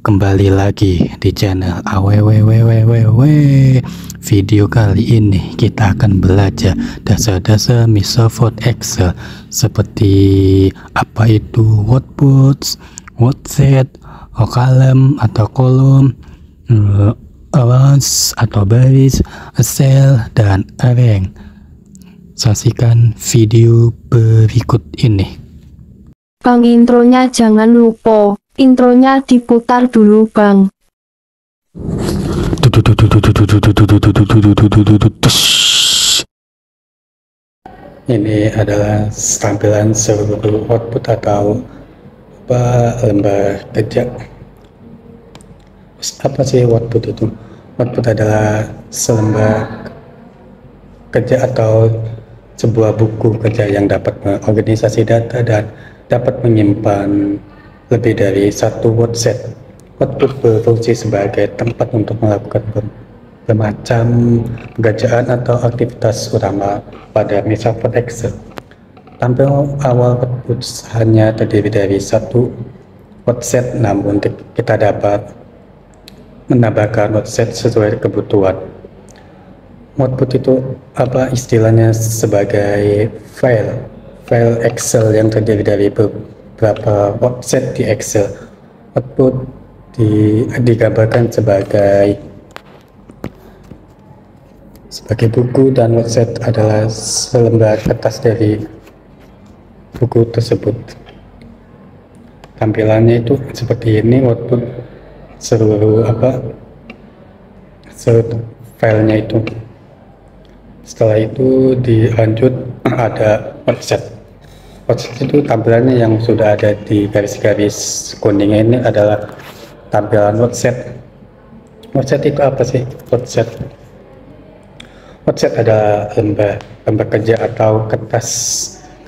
kembali lagi di channel AWWWWWW. Video kali ini kita akan belajar dasar-dasar Microsoft Excel seperti apa itu workbox, wordset, column atau kolom, rows atau baris, cell, dan array. Saksikan video berikut ini. Bang, intronya jangan lupa. Intronya diputar dulu, Bang. Ini adalah tampilan seluruh output atau lembar kerja. Apa sih output itu? Output adalah selembar kerja atau sebuah buku kerja yang dapat mengorganisasi data dan dapat menyimpan lebih dari satu wordset. Output berfungsi sebagai tempat untuk melakukan bermacam pekerjaan atau aktivitas utama pada Microsoft Excel. Tampil awal output hanya terdiri dari satu wordset, namun kita dapat menambahkan wordset sesuai kebutuhan. Output itu istilahnya sebagai file Excel yang terdiri dari beberapa wordset di Excel. Output digambarkan sebagai buku, dan wordset adalah selembar kertas dari buku tersebut. Tampilannya itu seperti ini. Output seluruh filenya itu. Setelah itu dilanjut ada wordset. Wordset itu tampilannya yang sudah ada di garis-garis kuning ini adalah tampilan wordset. Wordset itu apa sih? Wordset adalah lembar kerja atau kertas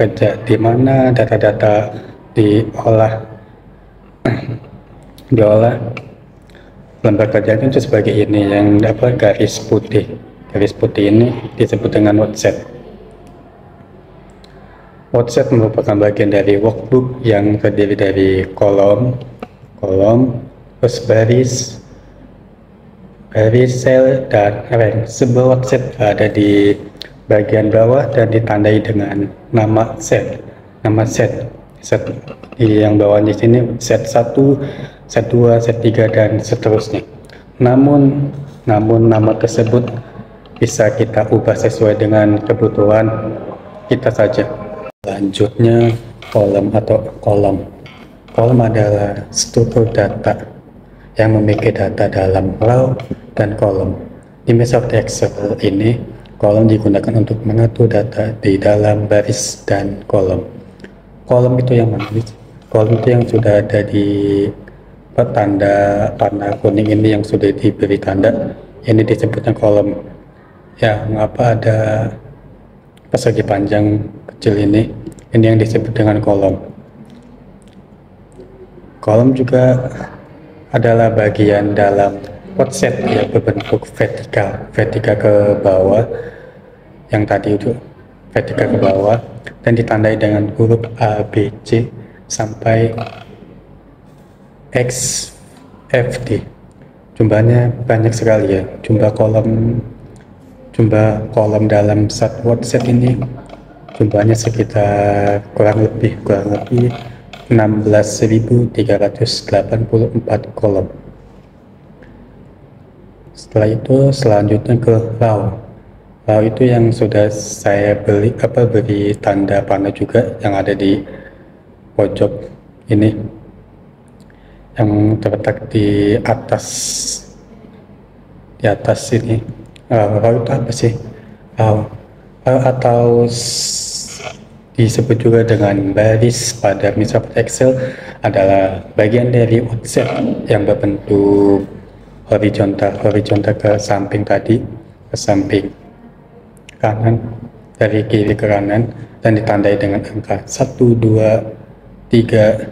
kerja di mana data-data diolah. Lembar kerja itu sebagai ini yang garis putih. Garis putih ini disebut dengan wordset. Wordset merupakan bagian dari workbook yang terdiri dari kolom, terus baris, sel, dan rank. Sebuah wordset ada di bagian bawah dan ditandai dengan nama set. Set di yang bawah di sini set 1, set 2, set 3, dan seterusnya. Namun nama tersebut bisa kita ubah sesuai dengan kebutuhan kita saja. Selanjutnya kolom atau kolom. Kolom adalah struktur data yang memiliki data dalam row dan kolom. Di Microsoft Excel ini, kolom digunakan untuk mengatur data di dalam baris dan kolom. Kolom itu yang mana? Kolom itu yang sudah ada di tanda warna kuning ini, yang sudah diberi tanda. Ini disebutnya kolom. Yang ada persegi panjang kecil ini yang disebut dengan kolom. Kolom juga adalah bagian dalam wordset yang berbentuk vertikal ke bawah, yang tadi itu vertikal ke bawah, dan ditandai dengan huruf A, B, C sampai X, F, D. Jumlahnya banyak sekali ya. Jumlah kolom dalam satu wordset ini jumlahnya sekitar kurang lebih 16.384 kolom. Setelah itu selanjutnya ke row. Row itu yang sudah saya beri tanda panah juga, yang ada di pojok ini, yang terletak di atas ini. Row itu apa sih? Row atau disebut juga dengan baris pada Microsoft Excel adalah bagian dari wordset yang berbentuk horizontal ke samping tadi, ke samping kanan, dari kiri ke kanan, dan ditandai dengan angka 1, 2, 3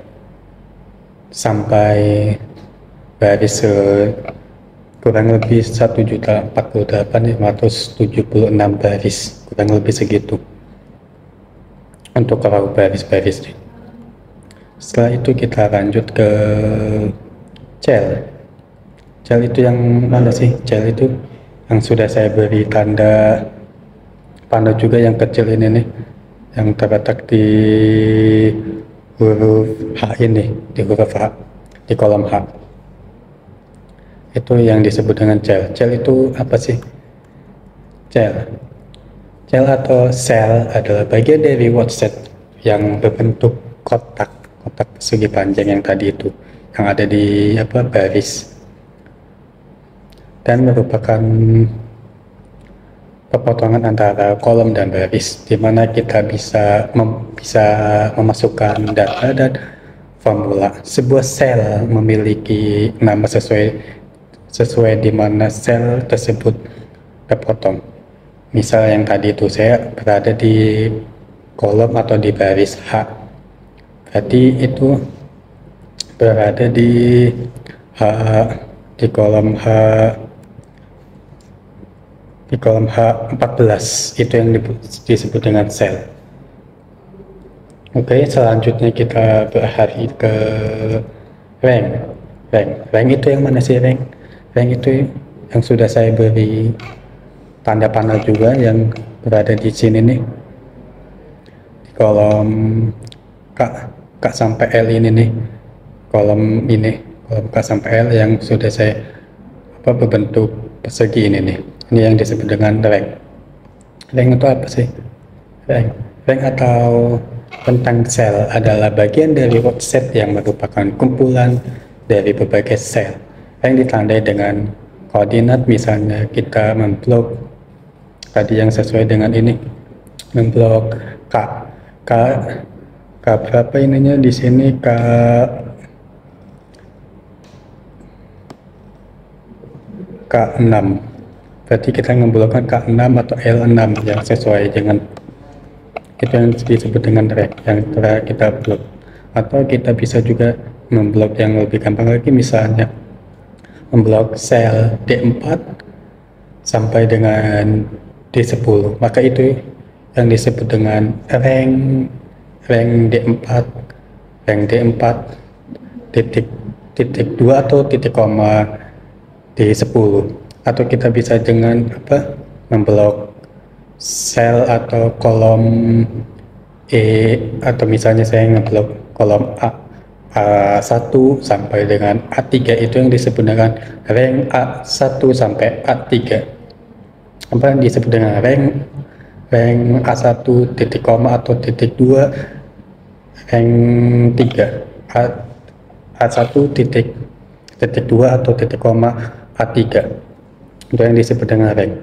sampai baris kurang lebih 1.048.576 baris, kurang lebih segitu untuk row baris-baris. Setelah itu kita lanjut ke cell. Cell itu yang mana sih? Cell itu yang sudah saya beri tanda panah juga, yang kecil ini nih, yang terletak di huruf H ini, di huruf H, di kolom H. Itu yang disebut dengan cell. Cell itu apa sih? Cell atau sel adalah bagian dari word set yang berbentuk kotak persegi panjang yang tadi itu, yang ada di baris, dan merupakan pepotongan antara kolom dan baris, di mana kita bisa memasukkan data dan formula. Sebuah sel memiliki nama sesuai di mana sel tersebut terpotong. Misal yang tadi itu saya berada di kolom atau di baris H, berarti itu berada di kolom H14, itu yang disebut dengan sel. Oke, selanjutnya kita beralih ke rank. Rank itu yang mana sih? Rank itu yang sudah saya beri tanda panah juga, yang berada di sini nih, di kolom K sampai L ini nih, kolom K sampai L yang sudah saya berbentuk persegi ini nih. Ini yang disebut dengan rank. Rank itu apa sih? Rank atau tentang sel adalah bagian dari word set yang merupakan kumpulan dari berbagai sel yang ditandai dengan koordinat. Misalnya kita memblok tadi yang sesuai dengan ini, memblok K berapa ininya di sini, K6. Berarti kita memblokkan K6 atau L6 yang sesuai dengan itu, yang disebut dengan rank yang telah kita blok. Atau kita bisa juga memblok yang lebih gampang lagi, misalnya memblok sel D4 sampai dengan D10, maka itu yang disebut dengan rank D4, titik 2 atau titik koma D10. Atau kita bisa dengan memblok sel atau kolom E, atau misalnya saya ngeblok kolom A1 sampai dengan A3, itu yang disebut dengan rank A1 sampai A3. Apa yang disebut dengan rank A1 titik koma atau titik 2, rank 3 A1 titik 2 atau titik koma A3, itu yang disebut dengan rank.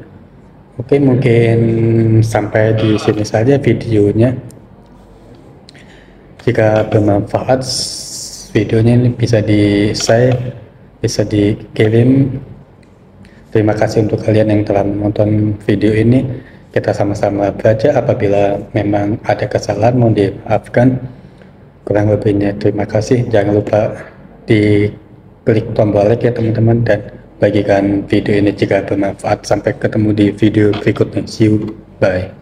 Oke, mungkin sampai di sini saja videonya. Jika bermanfaat videonya ini, bisa di-share, bisa dikirim. Terima kasih untuk kalian yang telah menonton video ini. Kita sama-sama belajar. Apabila memang ada kesalahan, mohon dimaafkan. Kurang lebihnya terima kasih. Jangan lupa di klik tombol like ya teman-teman, dan bagikan video ini jika bermanfaat. Sampai ketemu di video berikutnya. See you, bye.